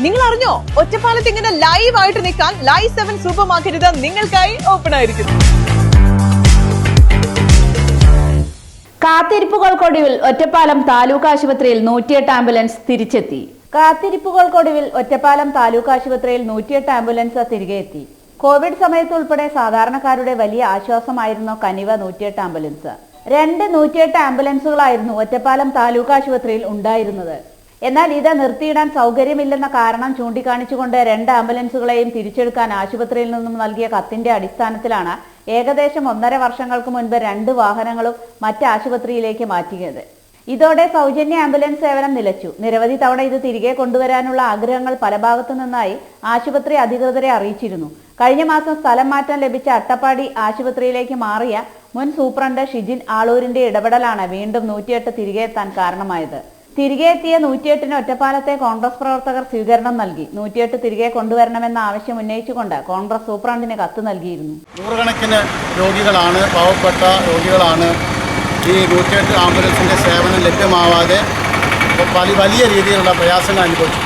നിങ്ങൾ അറിഞ്ഞോ ഒറ്റപ്പാലത്ത് ഇങ്ങനെ ലൈവ് ആയിട്ട് നിൽക്കാൻ ലൈവ് 7 സൂപ്പർ മാർക്കറ്റ് നിങ്ങൾക്കായി ഓപ്പൺ ആയിരിക്കുന്നു. കാത്തിരിപ്പുകൾക്കൊടുവിൽ ഒറ്റപ്പാലം താലൂക്ക് ആശുപത്രിയിൽ 108 ആംബുലൻസ് തിരിച്ചെത്തി. കാത്തിരിപ്പുകൾക്കൊടുവിൽ ഒറ്റപ്പാലം താലൂക്ക് ആശുപത്രിയിൽ 108 ആംബുലൻസ് തിരികെ എത്തി. കോവിഡ് സമയത്ത് ഉൾപ്പെടെ സാധാരണക്കാരുടെ വലിയ ആശ്വാസമായിരുന്നു കനിവ 108 ആംബുലൻസ്. 108 ആംബുലൻസുകളായിരുന്നു ഒറ്റപ്പാലം താലൂക്ക് ആശുപത്രിയിൽ ഉണ്ടായിരുന്നത്. എന്നാൽ ഇത് നിർത്തിയിടാൻ സൗകര്യമില്ലെന്ന കാരണം ചൂണ്ടിക്കാണിച്ചുകൊണ്ട് 2 ആംബുലൻസുകളെയും തിരിച്ചെടുക്കാൻ ആശുപത്രിയിൽ നിന്നും നൽകിയ കത്തിന്റെ അടിസ്ഥാനത്തിലാണ് ഏകദേശം 1.5 വർഷങ്ങൾക്ക് മുൻപ് 2 വാഹനങ്ങളും മറ്റ് ആശുപത്രിയിലേക്ക് മാറ്റിയത്. ഇതോടെ സൗജന്യ ആംബുലൻസ് സേവനം നിലച്ചു. നിരവധി തവണ ഇത് തിരികെ കൊണ്ടുവരാനുള്ള ആഗ്രഹങ്ങൾ പല ഭാഗത്തു നിന്നായി ആശുപത്രി അധികൃതരെ അറിയിച്ചിരുന്നു. കഴിഞ്ഞ മാസം സ്ഥലം മാറ്റം ലഭിച്ച അട്ടപ്പാടി ആശുപത്രിയിലേക്ക് മാറിയ മുൻ സൂപ്രണ്ട് ഷിജിൻ ആളൂരിന്റെ ഇടപെടലാണ് വീണ്ടും 108 തിരികെ എത്താൻ കാരണമായത്. തിരികെ എത്തിയ 108ന് ഒറ്റപ്പാലത്തെ കോൺഗ്രസ് പ്രവർത്തകർ സ്വീകരണം നൽകി. 108 തിരികെ കൊണ്ടുവരണമെന്ന ആവശ്യം ഉന്നയിച്ചുകൊണ്ട് കോൺഗ്രസ് സൂപ്രണ്ടിന് കത്ത് നൽകിയിരുന്നു. നൂറുകണക്കിന് രോഗികളാണ്, പാവപ്പെട്ട രോഗികളാണ് ഈ 108 ആംബുലൻസിൻ്റെ സേവനം ലഭ്യമാവാതെ വലിയ രീതിയിലുള്ള പ്രയാസങ്ങൾ അനുഭവിച്ചു.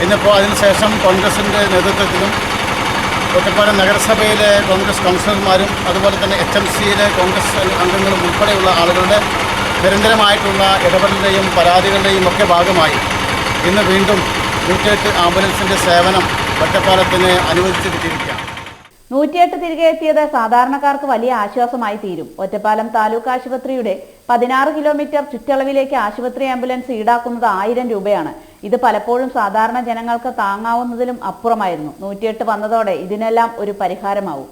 ഇന്നിപ്പോൾ അതിനുശേഷം കോൺഗ്രസിൻ്റെ നേതൃത്വത്തിലും ഒറ്റപ്പാലം നഗരസഭയിലെ കോൺഗ്രസ് കൗൺസിലർമാരും അതുപോലെ തന്നെ HMCയിലെ കോൺഗ്രസ് അംഗങ്ങളും ഉൾപ്പെടെയുള്ള ആളുകളുടെ നിരന്തരമായിട്ടുള്ള ഇടപെടലിൻ്റെയും പരാതികളുടെയും ഒക്കെ ഭാഗമായി ഇന്ന് വീണ്ടും 108 ആംബുലൻസിൻ്റെ സേവനം ഒറ്റപ്പാലത്തിന് അനുവദിച്ചു കിട്ടിയിരിക്കുകയാണ്. 108 തിരികെ എത്തിയത് സാധാരണക്കാർക്ക് വലിയ ആശ്വാസമായി തീരും. ഒറ്റപ്പാലം താലൂക്ക് ആശുപത്രിയുടെ 16 കിലോമീറ്റർ ചുറ്റളവിലേക്ക് ആശുപത്രി ആംബുലൻസ് ഈടാക്കുന്നത് 1000 രൂപയാണ്. ഇത് പലപ്പോഴും സാധാരണ ജനങ്ങൾക്ക് താങ്ങാവുന്നതിലും അപ്പുറമായിരുന്നു. 108 വന്നതോടെ ഇതിനെല്ലാം ഒരു പരിഹാരമാവും.